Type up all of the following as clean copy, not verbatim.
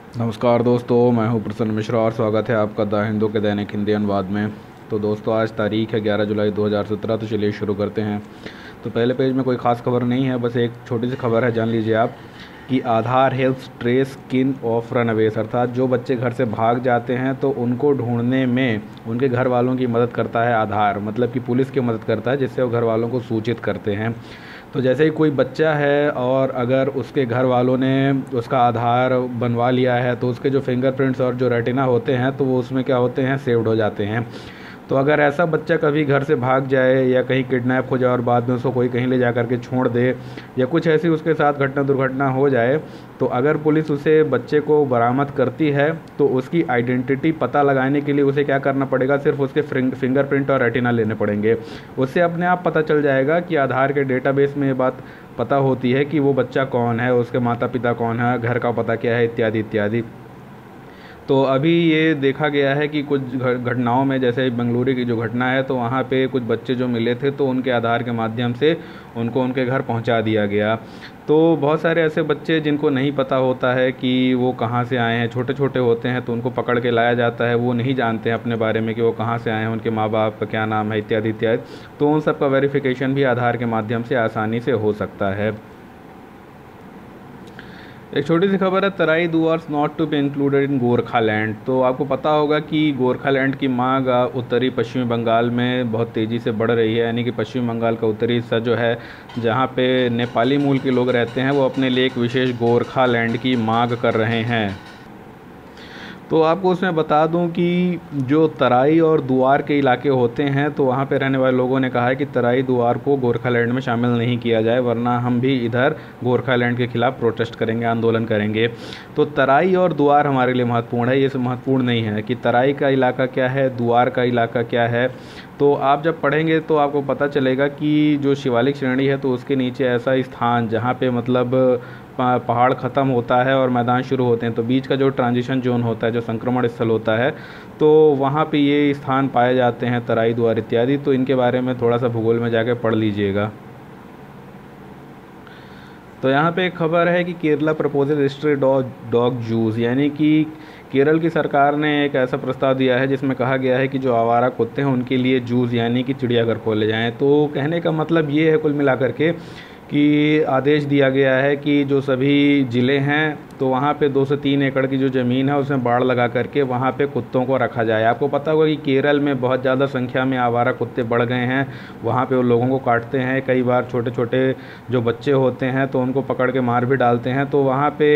नमस्कार दोस्तों, मैं हूं प्रसन्न मिश्रा और स्वागत है आपका द हिंदू के दैनिक हिंदी अनुवाद में। तो दोस्तों, आज तारीख है 11 जुलाई 2017। तो चलिए शुरू करते हैं। तो पहले पेज में कोई ख़ास खबर नहीं है, बस एक छोटी सी खबर है, जान लीजिए आप कि आधार हेल्प्स ट्रेस किन ऑफ रनअवेज, अर्थात जो बच्चे घर से भाग जाते हैं तो उनको ढूंढने में उनके घर वालों की मदद करता है आधार, मतलब कि पुलिस की मदद करता है, जिससे वो घर वालों को सूचित करते हैं। तो जैसे ही कोई बच्चा है और अगर उसके घर वालों ने उसका आधार बनवा लिया है तो उसके जो फिंगरप्रिंट्स और जो रेटिना होते हैं तो वो उसमें क्या होते हैं, सेव्ड हो जाते हैं। तो अगर ऐसा बच्चा कभी घर से भाग जाए या कहीं किडनैप हो जाए और बाद में उसको कोई कहीं ले जा कर के छोड़ दे या कुछ ऐसी उसके साथ घटना दुर्घटना हो जाए, तो अगर पुलिस उसे बच्चे को बरामद करती है तो उसकी आइडेंटिटी पता लगाने के लिए उसे क्या करना पड़ेगा, सिर्फ उसके फिंगरप्रिंट और रेटिना लेने पड़ेंगे। उससे अपने आप पता चल जाएगा कि आधार के डेटाबेस में ये बात पता होती है कि वो बच्चा कौन है, उसके माता पिता कौन है, घर का पता क्या है, इत्यादि इत्यादि। तो अभी ये देखा गया है कि कुछ घटनाओं में, जैसे बेंगलुरु की जो घटना है, तो वहाँ पे कुछ बच्चे जो मिले थे तो उनके आधार के माध्यम से उनको उनके घर पहुँचा दिया गया। तो बहुत सारे ऐसे बच्चे जिनको नहीं पता होता है कि वो कहाँ से आए हैं, छोटे छोटे होते हैं तो उनको पकड़ के लाया जाता है, वो नहीं जानते हैं अपने बारे में कि वो कहाँ से आए हैं, उनके माँ बाप का क्या नाम है, इत्यादि इत्यादि। तो उन सब का वेरिफिकेशन भी आधार के माध्यम से आसानी से हो सकता है। एक छोटी सी खबर है, Terai Dooars not to be included in Gorkhaland. तो आपको पता होगा कि गोरखालैंड की मांग उत्तरी पश्चिमी बंगाल में बहुत तेज़ी से बढ़ रही है, यानी कि पश्चिम बंगाल का उत्तरी हिस्सा जो है, जहां पे नेपाली मूल के लोग रहते हैं, वो अपने लिए एक विशेष गोरखालैंड की मांग कर रहे हैं। तो आपको उसमें बता दूं कि जो तराई और दुआर के इलाके होते हैं तो वहाँ पे रहने वाले लोगों ने कहा है कि तराई दुआर को गोरखालैंड में शामिल नहीं किया जाए, वरना हम भी इधर गोरखालैंड के खिलाफ प्रोटेस्ट करेंगे, आंदोलन करेंगे। तो तराई और दुआर हमारे लिए महत्वपूर्ण है, ये सब महत्वपूर्ण नहीं है कि तराई का इलाका क्या है, दुआर का इलाका क्या है। तो आप जब पढ़ेंगे तो आपको पता चलेगा कि जो शिवालिक श्रेणी है तो उसके नीचे ऐसा स्थान जहाँ पे मतलब पहाड़ ख़त्म होता है और मैदान शुरू होते हैं, तो बीच का जो ट्रांजिशन जोन होता है, जो संक्रमण स्थल होता है, तो वहाँ पे ये स्थान पाए जाते हैं, तराई दुआर इत्यादि। तो इनके बारे में थोड़ा सा भूगोल में जाके पढ़ लीजिएगा। तो यहाँ पे एक खबर है कि Kerala proposes stray dog juice, यानी कि केरल की सरकार ने एक ऐसा प्रस्ताव दिया है जिसमें कहा गया है कि जो आवारा कुत्ते हैं उनके लिए जूस यानी कि चिड़ियाघर खोले जाएं। तो कहने का मतलब ये है कुल मिलाकर के कि आदेश दिया गया है कि जो सभी ज़िले हैं तो वहाँ पे 2 से 3 एकड़ की जो ज़मीन है उसमें बाड़ लगा करके वहाँ पे कुत्तों को रखा जाए। आपको पता होगा कि केरल में बहुत ज़्यादा संख्या में आवारा कुत्ते बढ़ गए हैं, वहाँ पे वो लोगों को काटते हैं, कई बार छोटे छोटे जो बच्चे होते हैं तो उनको पकड़ के मार भी डालते हैं। तो वहाँ पे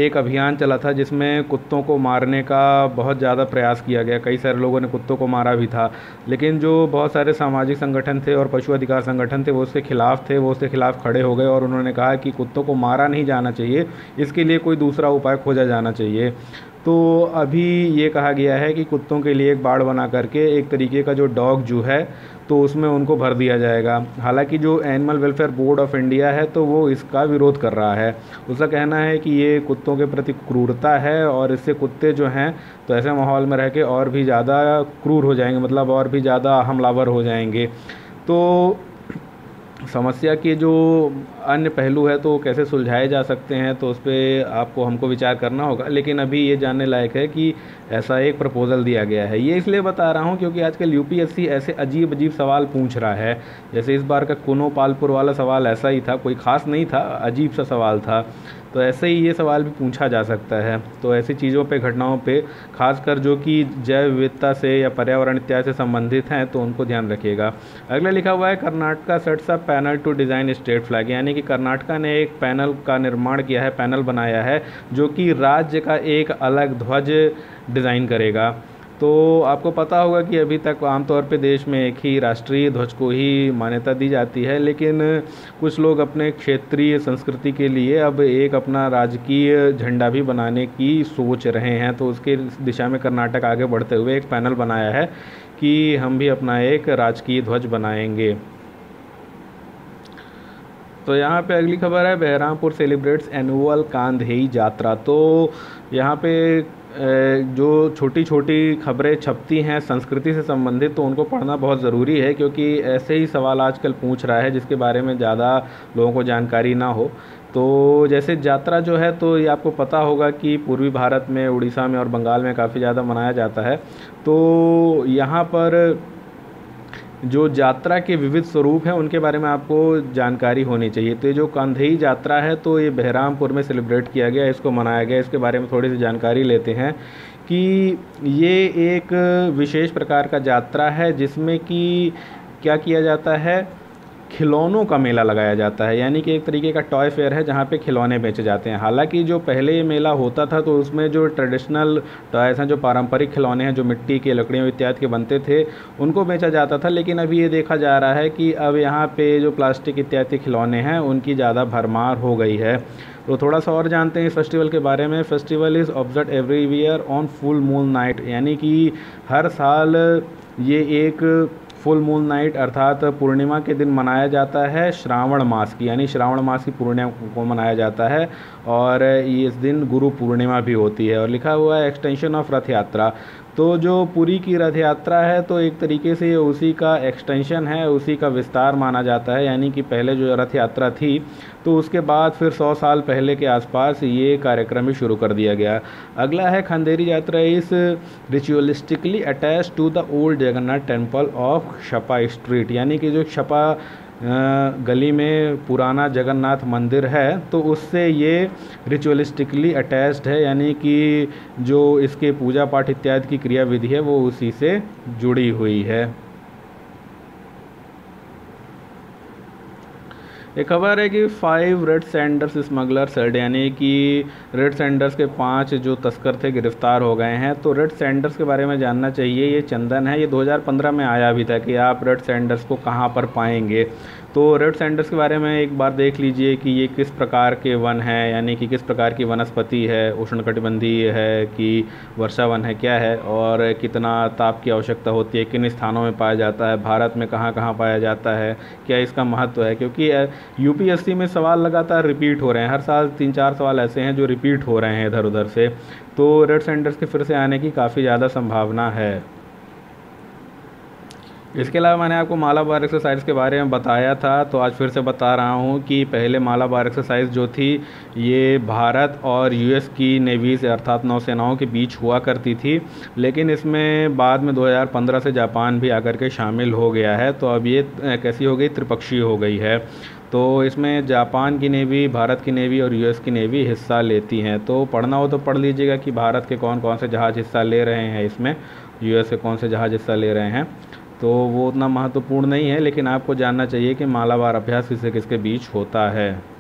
एक अभियान चला था जिसमें कुत्तों को मारने का बहुत ज़्यादा प्रयास किया गया, कई सारे लोगों ने कुत्तों को मारा भी था, लेकिन जो बहुत सारे सामाजिक संगठन थे और पशु अधिकार संगठन थे वो उसके खिलाफ थे, वो उसके खिलाफ खड़े हो गए और उन्होंने कहा कि कुत्तों को मारा नहीं जाना चाहिए, इसके लिए कोई दूसरा उपाय खोजा जाना चाहिए। तो अभी ये कहा गया है कि कुत्तों के लिए एक बाड़ बना करके एक तरीके का जो डॉग जू है तो उसमें उनको भर दिया जाएगा। हालांकि जो animal welfare board of India है तो वो इसका विरोध कर रहा है। उसका कहना है कि ये कुत्तों के प्रति क्रूरता है और इससे कुत्ते जो हैं तो ऐसे माहौल में रह के और भी ज़्यादा क्रूर हो जाएंगे, मतलब और भी ज़्यादा हमलावर हो जाएंगे। तो समस्या के जो अन्य पहलू है तो कैसे सुलझाए जा सकते हैं, तो उस पर आपको हमको विचार करना होगा। लेकिन अभी ये जानने लायक है कि ऐसा एक प्रपोज़ल दिया गया है। ये इसलिए बता रहा हूँ क्योंकि आजकल यूपीएससी ऐसे अजीब अजीब सवाल पूछ रहा है। जैसे इस बार का कुनो पालपुर वाला सवाल ऐसा ही था, कोई ख़ास नहीं था, अजीब सा सवाल था। तो ऐसे ही ये सवाल भी पूछा जा सकता है। तो ऐसी चीज़ों पे, घटनाओं पे, खासकर जो कि जैव विविधता से या पर्यावरण इत्यादि से संबंधित हैं तो उनको ध्यान रखिएगा। अगला लिखा हुआ है, Karnataka sets a panel to design state flag, यानी कि कर्नाटका ने एक पैनल का निर्माण किया है, पैनल बनाया है जो कि राज्य का एक अलग ध्वज डिज़ाइन करेगा। तो आपको पता होगा कि अभी तक आमतौर पे देश में एक ही राष्ट्रीय ध्वज को ही मान्यता दी जाती है, लेकिन कुछ लोग अपने क्षेत्रीय संस्कृति के लिए अब एक अपना राजकीय झंडा भी बनाने की सोच रहे हैं। तो उसके दिशा में कर्नाटक आगे बढ़ते हुए एक पैनल बनाया है कि हम भी अपना एक राजकीय ध्वज बनाएंगे। तो यहाँ पे अगली खबर है, बहरामपुर सेलिब्रेट्स एनुअल कांधेई यात्रा। तो यहाँ पे जो छोटी छोटी खबरें छपती हैं संस्कृति से संबंधित तो उनको पढ़ना बहुत ज़रूरी है, क्योंकि ऐसे ही सवाल आजकल पूछ रहा है जिसके बारे में ज़्यादा लोगों को जानकारी ना हो। तो जैसे यात्रा जो है, तो ये आपको पता होगा कि पूर्वी भारत में, उड़ीसा में और बंगाल में काफ़ी ज़्यादा मनाया जाता है। तो यहाँ पर जो यात्रा के विविध स्वरूप हैं उनके बारे में आपको जानकारी होनी चाहिए। तो ये जो कांधेई यात्रा है, तो ये बहरामपुर में सेलिब्रेट किया गया, इसको मनाया गया। इसके बारे में थोड़ी सी जानकारी लेते हैं कि ये एक विशेष प्रकार का यात्रा है जिसमें कि क्या किया जाता है, खिलौनों का मेला लगाया जाता है। यानी कि एक तरीके का टॉय फेयर है जहाँ पे खिलौने बेचे जाते हैं। हालांकि जो पहले ये मेला होता था तो उसमें जो ट्रेडिशनल टॉयज़ हैं, जो पारंपरिक खिलौने हैं, जो मिट्टी के, लकड़ियों इत्यादि के बनते थे, उनको बेचा जाता था। लेकिन अभी ये देखा जा रहा है कि अब यहाँ पे जो प्लास्टिक इत्यादि खिलौने हैं उनकी ज़्यादा भरमार हो गई है। तो थोड़ा सा और जानते हैं इस फेस्टिवल के बारे में। Festival is observe every year on full moon night, यानी कि हर साल ये एक फुल मून नाइट अर्थात पूर्णिमा के दिन मनाया जाता है, श्रावण मास की, यानी श्रावण मास की पूर्णिमा को मनाया जाता है। और इस दिन गुरु पूर्णिमा भी होती है। और लिखा हुआ है एक्सटेंशन ऑफ रथ यात्रा। तो जो पुरी की रथ यात्रा है, तो एक तरीके से ये उसी का एक्सटेंशन है, उसी का विस्तार माना जाता है। यानी कि पहले जो रथ यात्रा थी, तो उसके बाद फिर 100 साल पहले के आसपास ये कार्यक्रम भी शुरू कर दिया गया। अगला है खंडेरी यात्रा इस ritualistically attached to the old Jagannath temple of Chhapa street, यानी कि जो छपा गली में पुराना जगन्नाथ मंदिर है, तो उससे ये रिचुअलिस्टिकली अटैच्ड है। यानी कि जो इसके पूजा पाठ इत्यादि की क्रियाविधि है वो उसी से जुड़ी हुई है। एक खबर है कि 5 रेड सैंडर्स स्मगलर्स हेल्ड, यानी कि रेड सैंडर्स के 5 जो तस्कर थे गिरफ्तार हो गए हैं। तो रेड सैंडर्स के बारे में जानना चाहिए। ये चंदन है, ये 2015 में आया भी था कि आप रेड सैंडर्स को कहाँ पर पाएंगे। तो रेड सैंडर्स के बारे में एक बार देख लीजिए कि ये किस प्रकार के वन हैं, यानी कि किस प्रकार की वनस्पति है, उष्णकटिबंधीय है कि वर्षा वन है, क्या है, और कितना ताप की आवश्यकता होती है, किन स्थानों में पाया जाता है, भारत में कहाँ कहाँ पाया जाता है, क्या इसका महत्व है। क्योंकि यूपीएससी में सवाल लगातार रिपीट हो रहे हैं, हर साल 3-4 सवाल ऐसे हैं जो रिपीट हो रहे हैं इधर उधर से। तो रेड सैंडर्स के फिर से आने की काफ़ी ज़्यादा संभावना है। इसके अलावा मैंने आपको मालाबार एक्सरसाइज के बारे में बताया था, तो आज फिर से बता रहा हूँ कि पहले मालाबार एक्सरसाइज जो थी ये भारत और यूएस की नेवी से अर्थात नौसेनाओं के बीच हुआ करती थी। लेकिन इसमें बाद में 2015 से जापान भी आकर के शामिल हो गया है। तो अब ये कैसी हो गई, त्रिपक्षीय हो गई है। तो इसमें जापान की नेवी, भारत की नेवी और यूएस की नेवी हिस्सा लेती हैं। तो पढ़ना हो तो पढ़ लीजिएगा कि भारत के कौन कौन से जहाज़ हिस्सा ले रहे हैं इसमें, यूएस के कौन से जहाज़ हिस्सा ले रहे हैं। तो वो उतना महत्वपूर्ण नहीं है, लेकिन आपको जानना चाहिए कि मालाबार अभ्यास किससे किसके बीच होता है।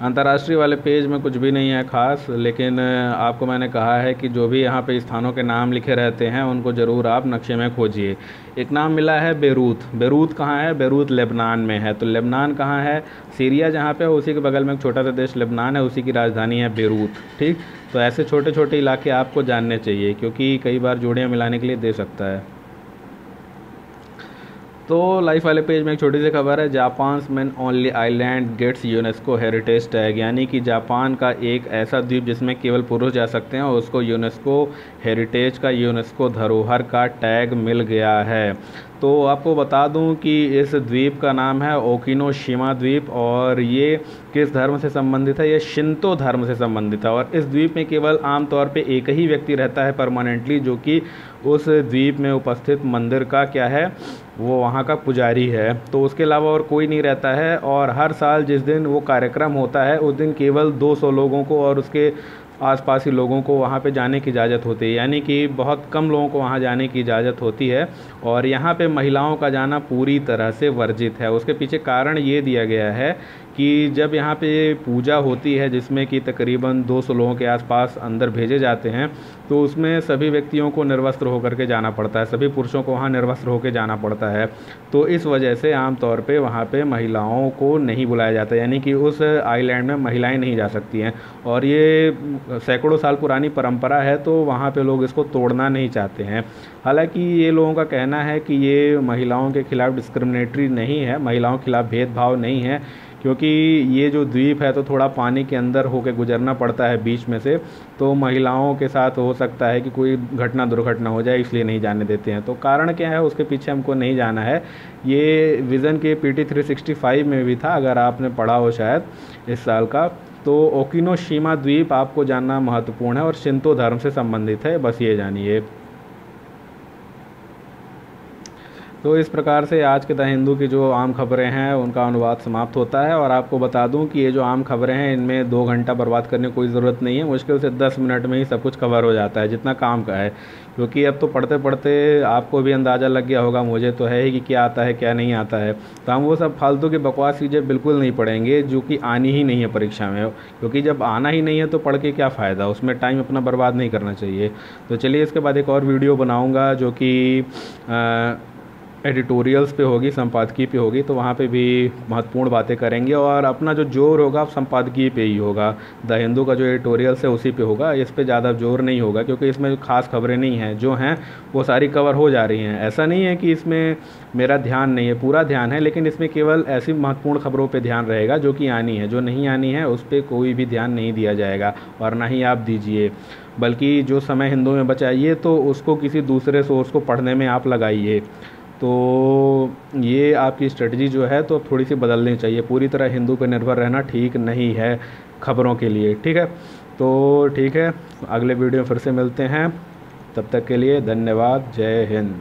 अंतर्राष्ट्रीय वाले पेज में कुछ भी नहीं है खास, लेकिन आपको मैंने कहा है कि जो भी यहाँ पे स्थानों के नाम लिखे रहते हैं उनको ज़रूर आप नक्शे में खोजिए। एक नाम मिला है बेरूत। बेरूत कहाँ है? बेरूत लेबनान में है। तो लेबनान कहाँ है? सीरिया जहाँ पे उसी के बगल में एक छोटा सा देश लेबनान है, उसी की राजधानी है बेरूत। ठीक, तो ऐसे छोटे छोटे इलाके आपको जानने चाहिए, क्योंकि कई बार जोड़ियाँ मिलाने के लिए दे सकता है। तो लाइफ वाले पेज में एक छोटी सी खबर है, Japan men only island gets UNESCO heritage tag, यानी कि जापान का एक ऐसा द्वीप जिसमें केवल पुरुष जा सकते हैं और उसको यूनेस्को हेरिटेज का, यूनेस्को धरोहर का टैग मिल गया है। तो आपको बता दूं कि इस द्वीप का नाम है ओकिनोशिमा द्वीप, और ये किस धर्म से संबंधित है? ये शिंतो धर्म से संबंधित है। और इस द्वीप में केवल आमतौर पे एक ही व्यक्ति रहता है परमानेंटली, जो कि उस द्वीप में उपस्थित मंदिर का क्या है, वो वहाँ का पुजारी है। तो उसके अलावा और कोई नहीं रहता है। और हर साल जिस दिन वो कार्यक्रम होता है उस दिन केवल 200 लोगों को और उसके आसपास ही लोगों को वहाँ पे जाने की इजाज़त होती है, यानी कि बहुत कम लोगों को वहाँ जाने की इजाज़त होती है। और यहाँ पे महिलाओं का जाना पूरी तरह से वर्जित है। उसके पीछे कारण ये दिया गया है कि जब यहाँ पे पूजा होती है जिसमें कि तकरीबन 200 लोगों के आसपास अंदर भेजे जाते हैं, तो उसमें सभी व्यक्तियों को निर्वस्त्र होकर के जाना पड़ता है, सभी पुरुषों को वहाँ निर्वस्त्र होकर जाना पड़ता है। तो इस वजह से आमतौर पे वहाँ पे महिलाओं को नहीं बुलाया जाता, यानी कि उस आइलैंड में महिलाएं नहीं जा सकती हैं। और ये सैकड़ों साल पुरानी परंपरा है, तो वहाँ पे लोग इसको तोड़ना नहीं चाहते हैं। हालांकि ये लोगों का कहना है कि ये महिलाओं के खिलाफ़ डिस्क्रिमिनेटरी नहीं है, महिलाओं के खिलाफ़ भेदभाव नहीं है, क्योंकि ये जो द्वीप है तो थोड़ा पानी के अंदर होके गुजरना पड़ता है बीच में से, तो महिलाओं के साथ हो सकता है कि कोई घटना दुर्घटना हो जाए, इसलिए नहीं जाने देते हैं। तो कारण क्या है उसके पीछे हमको नहीं जाना है। ये विज़न के PT 365 में भी था, अगर आपने पढ़ा हो शायद इस साल का। तो ओकिनोशिमा द्वीप आपको जानना महत्वपूर्ण है और शिंतो धर्म से संबंधित है, बस ये जानिए। तो इस प्रकार से आज के द हिंदू की जो आम खबरें हैं उनका अनुवाद समाप्त होता है। और आपको बता दूं कि ये जो आम खबरें हैं इनमें 2 घंटा बर्बाद करने की कोई ज़रूरत नहीं है, मुश्किल से 10 मिनट में ही सब कुछ कवर हो जाता है जितना काम का है। क्योंकि अब तो पढ़ते पढ़ते आपको भी अंदाज़ा लग गया होगा, मुझे तो है ही, कि क्या आता है क्या नहीं आता है। तो हम वो सब फालतू की बकवास चीज़ें बिल्कुल नहीं पढ़ेंगे जो कि आनी ही नहीं है परीक्षा में, क्योंकि जब आना ही नहीं है तो पढ़ के क्या फ़ायदा, उसमें टाइम अपना बर्बाद नहीं करना चाहिए। तो चलिए इसके बाद एक और वीडियो बनाऊँगा जो कि एडिटोरियल्स पे होगी, संपादकीय पे होगी, तो वहाँ पे भी महत्वपूर्ण बातें करेंगे और अपना जो जोर होगा संपादकीय पे ही होगा। द हिंदू का जो एडिटोरियल्स है उसी पे होगा, इस पे ज़्यादा जोर नहीं होगा क्योंकि इसमें खास खबरें नहीं हैं, जो हैं वो सारी कवर हो जा रही हैं। ऐसा नहीं है कि इसमें मेरा ध्यान नहीं है, पूरा ध्यान है, लेकिन इसमें केवल ऐसी महत्वपूर्ण खबरों पर ध्यान रहेगा जो कि आनी है। जो नहीं आनी है उस पर कोई भी ध्यान नहीं दिया जाएगा और ना ही आप दीजिए, बल्कि जो समय हिंदू में बचाइए तो उसको किसी दूसरे सोर्स को पढ़ने में आप लगाइए। तो ये आपकी स्ट्रेटजी जो है तो थोड़ी सी बदलनी चाहिए, पूरी तरह हिंदू पर निर्भर रहना ठीक नहीं है खबरों के लिए, ठीक है। तो ठीक है, अगले वीडियो फिर से मिलते हैं, तब तक के लिए धन्यवाद, जय हिंद।